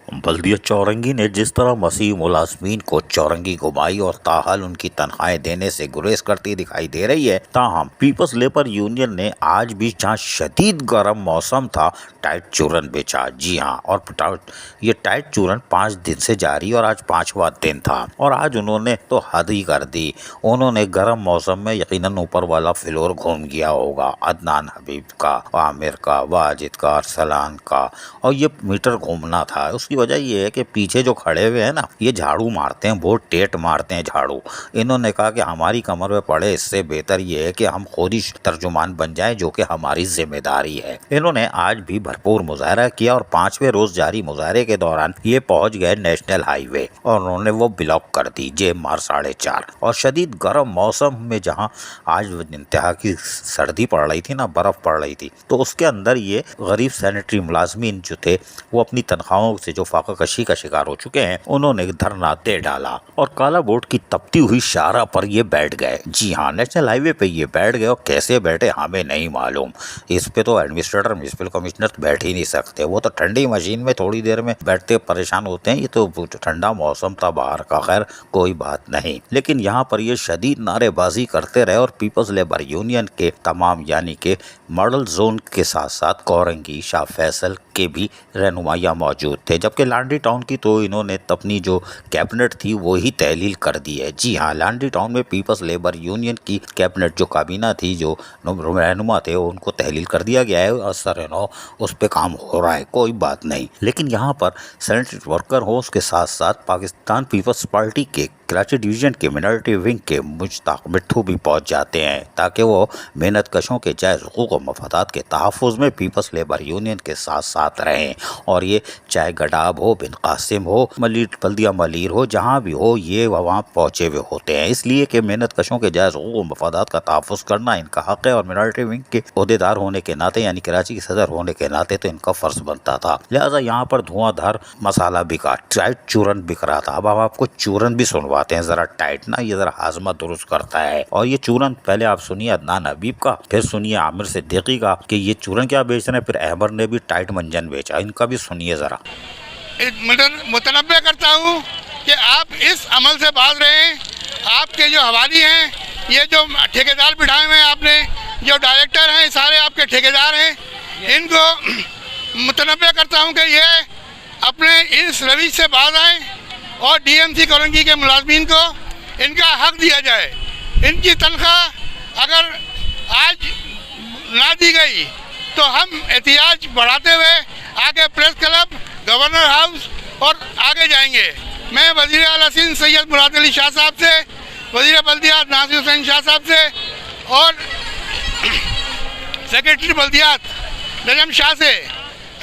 बल्दिया चौरंगी ने जिस तरह मसीह मुलाजमीन को चौरंगी घुमाई और ताहाल उनकी तनख्वाहें देने से गुरेज करती दिखाई दे रही है, ताहम पीपल्स लेबर यूनियन ने आज भी जहां शदीद गर्म मौसम था टाइट चूरन बेचा। जी हां, और ये टाइट चूरन 5 दिन से जारी और आज 5वां दिन था और आज उन्होंने तो हद ही कर दी। उन्होंने गर्म मौसम में यकीनन ऊपर वाला फ्लोर घूम गया होगा, अदनान हबीब का, आमिर का, वाजिद का, अरसलान का, और ये मीटर घूमना था। उसकी वजह ये है कि पीछे जो खड़े हुए हैं ना, ये झाड़ू मारते हैं, बहुत टेट मारते हैं झाड़ू। इन्होंने कहा कि हमारी कमर में पड़े, इससे बेहतर ये है कि हम खुद ही तर्जुमान बन जाएं, जो कि हमारी जिम्मेदारी है। इन्होंने आज भी भरपूर मुजाहरा किया और 5वें रोज जारी मुजाहरे के दौरान ये पहुंच गए नेशनल हाईवे और उन्होंने वो ब्लॉक कर दी जेब मार 4:30। और शदीद गर्म मौसम में जहाँ आज इंतहा की सर्दी पड़ रही थी ना, बर्फ पड़ रही थी, तो उसके अंदर ये गरीब सैनिटरी मुलाजमीन जो थे वो अपनी तनख्वाहों से जो फाका कशी का शिकार हो चुके हैं, उन्होंने धरना दे डाला और काला बोर्ड की तपती हुई शाहरा पर ये बैठ गए। जी हाँ, नेशनल हाईवे पे ये बैठ गए और कैसे बैठे हमें नहीं मालूम। इस पे तो एडमिनिस्ट्रेटर, म्युनिसिपल कमिश्नर बैठ ही नहीं सकते। वो तो ठंडी मशीन में थोड़ी देर में बैठते परेशान होते हैं। ये तो ठंडा मौसम था बाहर का, खैर कोई बात नहीं। लेकिन यहाँ पर ये शदीद नारेबाजी करते रहे और पीपल्स लेबर यूनियन के तमाम यानी के मॉडल जोन के साथ साथ कोरंगी, शाह फैसल के भी रहनुमाइयाँ मौजूद थे। जबकि लांडी टाउन की तो इन्होंने अपनी जो कैबिनेट थी वो ही तहलील कर दी है। जी हाँ, लांडी टाउन में पीपल्स लेबर यूनियन की कैबिनेट जो काबीना थी, जो रहनुमा थे, उनको तहलील कर दिया गया है। असर उस पर काम हो रहा है, कोई बात नहीं। लेकिन यहाँ पर सैनिटरी वर्कर हो, उसके साथ साथ पाकिस्तान पीपल्स पार्टी के कराची डिवीजन के मिनॉरिटी विंग के मुश्ताक मिट्ठू भी पहुँच जाते हैं ताकि वो मेहनत कशों के जायज़ हुकूक और मफादात के तहफ़्फ़ुज़ में पीपल्स लेबर यूनियन के साथ साथ रहें। और ये चाहे गडाब हो, बिन कासिम हो, बल्दिया मलीर हो, जहाँ भी हो, ये वहाँ पहुँचे हुए होते हैं। इसलिए कि मेहनत कशों के जायज़ हुकूक और मफादात का तहफ़्फ़ुज़ करना इनका हक़ है और मिनॉरिटी विंग के अहदेदार होने के नाते यानी कराची के सदर होने के नाते तो इनका फ़र्ज़ बनता था। लिहाजा यहाँ पर धुआंधार मसाला बिका, टाइट चूरन बिक रहा था। अब हम आपको चूरन भी सुनवाते हैं ज़रा टाइट ना, ये ज़रा हाजमा दुरुस्त करता है। और ये चूरन पहले आप सुनिए अदनान हबीब का, फिर सुनिए आमिर सिद्दीकी का कि ये चूरन क्या बेच रहे हैं, फिर अहमद ने भी टाइट मंजन बेचा, इनका भी सुनिए ज़रा। मुतनब्बे करता हूँ कि आप इस अमल से बाज रहे हैं। आपके जो हवाली हैं, ये जो ठेकेदार बिठाए हुए हैं आपने, जो डायरेक्टर हैं, सारे आपके ठेकेदार हैं, इनको मुतनब्बे करता हूँ कि ये अपने इस रविश से बाज आएँ और डीएमसी कोरंगी के मुलाजमीन को इनका हक दिया जाए। इनकी तनख्वाह अगर आज ना दी गई तो हम एहतियाज बढ़ाते हुए आगे प्रेस क्लब, गवर्नर हाउस और आगे जाएंगे। मैं वज़ीर आला सिंध सैयद मुराद अली शाह साहब से, वज़ीर बल्दियात नासिर हुसैन शाह साहब से और सेक्रेटरी बल्दियात नजम शाह से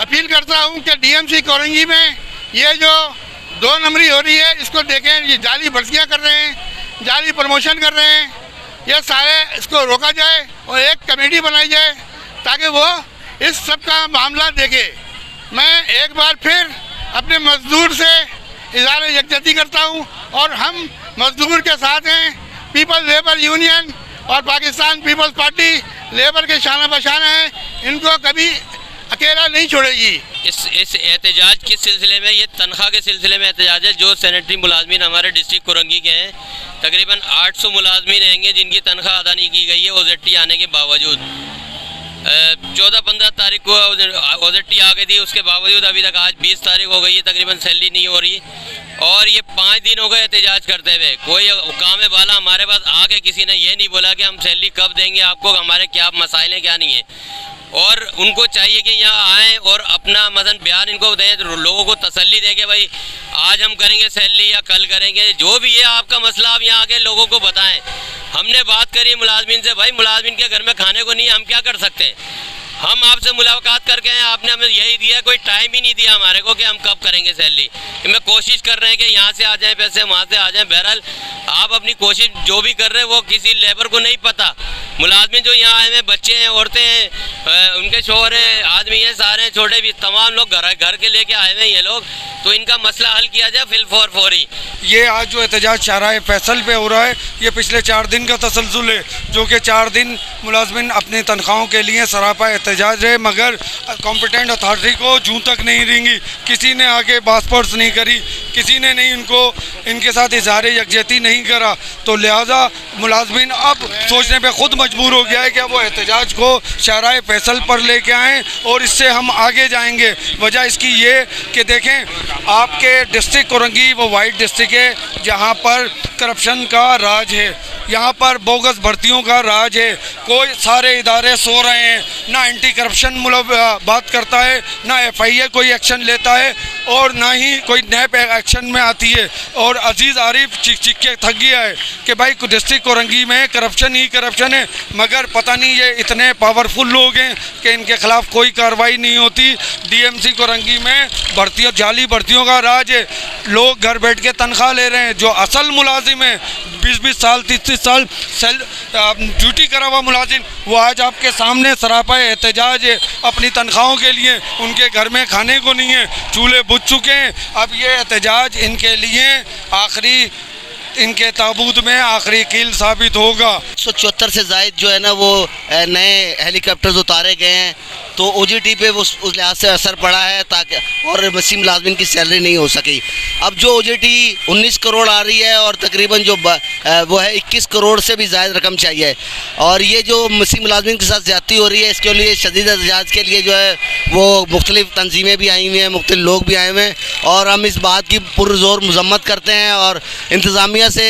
अपील करता हूं कि डीएमसी कोरंगी में ये जो 2 नंबरी हो रही है, इसको देखें। ये जाली भर्तियाँ कर रहे हैं, जाली प्रमोशन कर रहे हैं, ये सारे इसको रोका जाए और एक कमेटी बनाई जाए ताकि वो इस सब का मामला देखे। मैं एक बार फिर अपने मजदूर से इज़हार यकजहती करता हूँ और हम मजदूर के साथ हैं। पीपल्स लेबर यूनियन और पाकिस्तान पीपल्स पार्टी लेबर के शाना बशाना है, इनको कभी अकेला नहीं छोड़ेगी। इस एहतजाज के सिलसिले में, ये तनख्वाह के सिलसिले में एहतजाज है। जो सैनिटरी मुलाजमीन हमारे डिस्ट्रिक्ट कोरंगी के हैं, तकरीबन 800 मुलाजमीन रहेंगे जिनकी तनख्वाह अदा नहीं की गई है ओजेटी आने के बावजूद। 14-15 तारीख को ओजेटी आ गई थी, उसके बावजूद अभी तक आज 20 तारीख हो गई है, तकरीबन सैलरी नहीं हो रही और ये 5 दिन हो गए एहतजाज करते हुए। कोई काम वाला हमारे पास आके किसी ने ये नहीं बोला कि हम सैलरी कब देंगे आपको, हमारे क्या मसाइल हैं क्या नहीं है। और उनको चाहिए कि यहाँ आएँ और अपना मसलन बयान इनको दें, तो लोगों को तसल्ली दें कि भाई आज हम करेंगे सैलरी या कल करेंगे, जो भी है आपका मसला आप यहाँ आके लोगों को बताएं। हमने बात करी मुलाजमीन से, भाई मुलाजमीन के घर में खाने को नहीं है, हम क्या कर सकते हैं। हम आपसे मुलाकात करके हैं, आपने हमें यही दिया, कोई टाइम ही नहीं दिया हमारे को कि हम कब करेंगे सैलरी। मैं कोशिश कर रहे हैं कि यहाँ से आ जाएं पैसे, वहाँ से आ जाएं। बहरहाल आप अपनी कोशिश जो भी कर रहे हैं वो किसी लेबर को नहीं पता। मुलाजमिन जो यहाँ आए हैं, बच्चे हैं, औरतें हैं, उनके शोहर हैं, आदमी हैं, सारे हैं, छोटे भी, तमाम लोग घर के लेके आए हुए हैं ये लोग। तो इनका मसला हल किया जाए फिल फौरी। ये आज जो एहतजाज शाहराह फैसल पे हो रहा है, ये पिछले 4 दिन का तसलसल है, जो कि 4 दिन मुलाजमिन अपनी तनख्वाहों के लिए सरापा एहतजाज है, मगर कॉम्पिटेंट अथॉरिटी को जूं तक नहीं रेंगी। किसी ने आके बासपर्स नहीं करी, किसी ने नहीं इनके साथ इजहार यकजहती नहीं करा। तो लिहाजा मुलाजमिन अब सोचने पे ख़ुद मजबूर हो गया है कि अब वो एहतजाज को शाहराह फैसल पर लेके आएँ और इससे हम आगे जाएंगे। वजह इसकी ये कि देखें, आपके डिस्ट्रिक्ट कोरंगी वो वाइट डिस्ट्रिक्ट है जहाँ पर करप्शन का राज है, यहाँ पर बोगस भर्तियों का राज है। कोई सारे इदारे सो रहे हैं, ना एंटी करप्शन बात करता है, ना FIA कोई एक्शन लेता है और ना ही कोई नैप एक्शन में आती है। और अजीज़ आरिफ चिक के थक गया है कि भाई डिस्ट्रिक्ट कोरंगी में करप्शन ही करप्शन है, मगर पता नहीं ये इतने पावरफुल लोग हैं कि इनके खिलाफ कोई कार्रवाई नहीं होती। DMC कोरंगी में भर्तियों, जाली भर्तियों का राज है। लोग घर बैठ के तनख्वाह ले रहे हैं, जो असल मुलाजिम है 20-20 साल 30-30 साल ड्यूटी करा हुआ मुलाजिम, वो आज आपके सामने सरापा एहतजाज है अपनी तनख्वाहों के लिए। उनके घर में खाने को नहीं है, चूल्हे बुझ चुके हैं। अब ये एहतजाज इनके लिए आखिरी, इनके ताबूत में आखिरी कील साबित होगा। 174 से ज़ायद जो है ना वो नए हेलीकॉप्टर्स उतारे गए हैं, तो OJT पे उस लिहाज से असर पड़ा है, ताकि और मसीह मुलाजमिन की सैलरी नहीं हो सकी। अब जो OJT 19 करोड़ आ रही है और तकरीबन जो वो है 21 करोड़ से भी ज़्यादा रकम चाहिए, और ये जो मसीह मुलाजमिन के साथ ज़्यादती हो रही है, इसके लिए शदीद एहतजाज के लिए जो है वो मुख्तलिफ़ तंजीमें भी आई हुई हैं, मुख्तलिफ लोग भी आए हुए हैं, और हम इस बात की पुरज़ोर मज़म्मत करते हैं और इंतज़ामिया से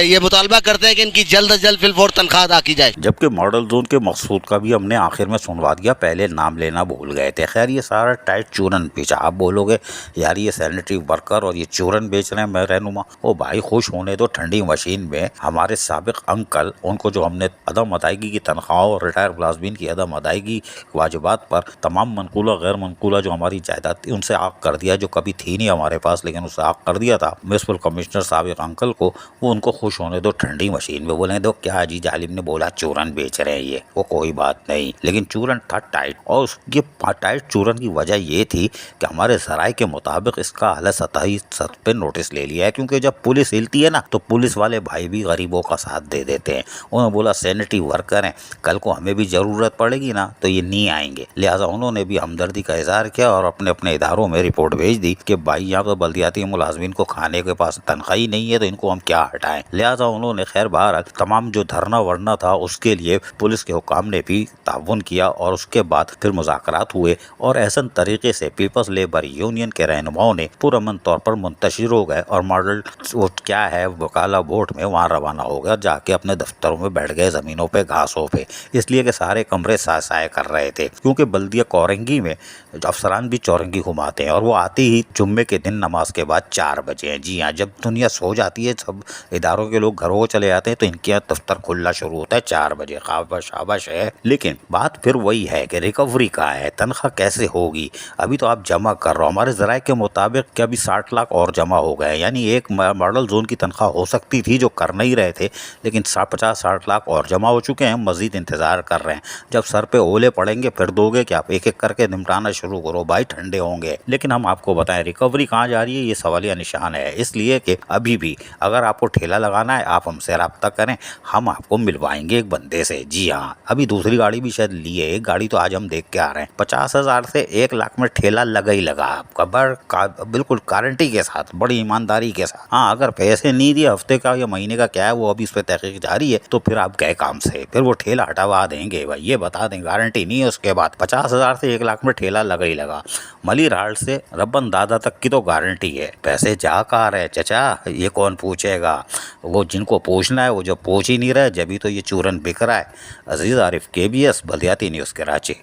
ये मुतालबा करते हैं कि इनकी जल्द अज जल्द फिल फौर तनख्वाह अदा की जाए। जबकि मॉडल जोन के मकसूद का भी हमने आखिर में सुनवा दिया, पहले नाम लेना भूल गए थे। खैर, ये सारा टाइट चूरन बेचा। आप बोलोगे यार ये सैनिटरी वर्कर और ये चूरन बेच रहे हैं, मैं रहनुमा। ओ भाई खुश होने दो, ठंडी मशीन में हमारे साबिक अंकल, उनको जो हमने अदम अदायगी की तनख्वाह और रिटायर मुलाजमीन की अदम अदायगी वाजिबात पर तमाम मनकूला गैर मनकूला जो हमारी जायदाद थी उनसे आग कर दिया, जो कभी थी नहीं हमारे पास, लेकिन उससे आग कर दिया था म्युनिसिपल कमिश्नर साबिक अंकल को। वो उनको खुश होने दो ठंडी मशीन में, बोले दो क्या अजी जालिम ने बोला चूरन बेच रहे हैं ये, वो कोई बात नहीं, लेकिन चूरन था टाइट। और ये टाइट चूरन की वजह ये थी कि हमारे ज़राए के मुताबिक इसका अहले सतही सतह पे नोटिस ले लिया है, क्योंकि जब पुलिस हिलती है ना तो पुलिस वाले भाई भी गरीबों का साथ दे देते हैं। उन्होंने बोला सैनिटरी वर्कर हैं, कल को हमें भी ज़रूरत पड़ेगी ना तो ये नहीं आएंगे, लिहाजा उन्होंने भी हमदर्दी का इजहार किया और अपने अपने इदारों में रिपोर्ट भेज दी कि भाई यहाँ पर बल्दियाती मुलाजमीन को खाने के पास तनख्वाही नहीं है, तो इनको हम क्या हटाएं। लिहाजा उन्होंने खैर बहरहाल तमाम जो धरना वरना था उसके लिए पुलिस के हुकाम ने भी ताउन किया, और उसके बाद फिर मुज़ाकरात हुए, और ऐसा तरीके से पीपल्स लेबर यूनियन के रहनुमाओं ने पुरअमन तौर पर मुंतशिर हो गए और मॉडल वो क्या है वकाला वोट में वहाँ रवाना हो गया, जाके अपने दफ्तरों में बैठ गए, ज़मीनों पे घासों पे, इसलिए कि सारे कमरे साए कर रहे थे। क्योंकि बल्दिया कोरंगी में अफसरान भी चौरंगी घुमाते हैं, और वो आती ही जुम्मे के दिन नमाज के बाद 4 बजे हैं। जी हाँ, जब दुनिया सो जाती है, सब इदारों के लोग घरों को चले जाते हैं, तो इनके यहाँ दफ्तर खुलना शुरू होता है 4 बजे। शाबाश है, लेकिन बात फिर वही है कि रिकवरी कहाँ है, तनख्वाह कैसे होगी। अभी तो आप जमा कर रहे हो, हमारे ज़राए के मुताबिक कि अभी 60 लाख और जमा हो गए, यानी एक मॉडल जोन की तनख्वाह हो सकती थी जो कर नहीं रहे थे, लेकिन 50-60 लाख और जमा हो चुके हैं। मज़ीद इंतज़ार कर रहे हैं, जब सर पे ओले पड़ेंगे फिर दोगे कि आप एक एक करके निपटाना शुरू करो भाई, ठंडे होंगे। लेकिन हम आपको बताएं रिकवरी कहाँ जा रही है, ये सवालिया निशान है, इसलिए कि अभी भी अगर आपको ठेला लगाना है आप हमसे रब्ता करें, हम आपको मिलवाएंगे एक बंदे से। जी हाँ, अभी दूसरी गाड़ी भी शायद ली है, एक गाड़ी तो आज हम देख के आ रहे हैं। 50,000 से 1 लाख में ठेला लगा ही लगा आपका, बिल्कुल गारंटी के साथ, बड़ी ईमानदारी के साथ। हाँ, अगर पैसे नहीं दिए हफ्ते का या महीने का क्या है वो अभी इस पर तहकीक जारी है, तो फिर आप गए काम से, फिर वो ठेला हटवा देंगे भाई, ये बता दें, गारंटी नहीं है उसके बाद। 50,000 से 1 लाख में ठेला लगा ही लगा। मलिर हाट से रब्बन दादा तक की तो गारंटी है। पैसे जा कहाँ रहे चचा, ये कौन पूछेगा, वो जिनको पूछना है वो जब पूछ ही नहीं रहे, जब तो ये चूरन बिक रहा है। अजीज़ आरिफ, KBS बल्दियाती न्यूज़ कराची।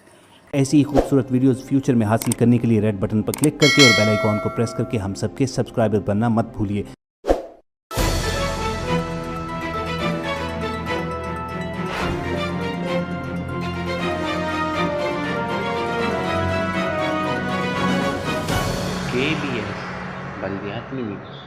ऐसी ही खूबसूरत वीडियोस फ्यूचर में हासिल करने के लिए रेड बटन पर क्लिक करके और बेल आइकॉन को प्रेस करके हम सबके सब्सक्राइबर बनना मत भूलिए। KBS बल्दियाती न्यूज़।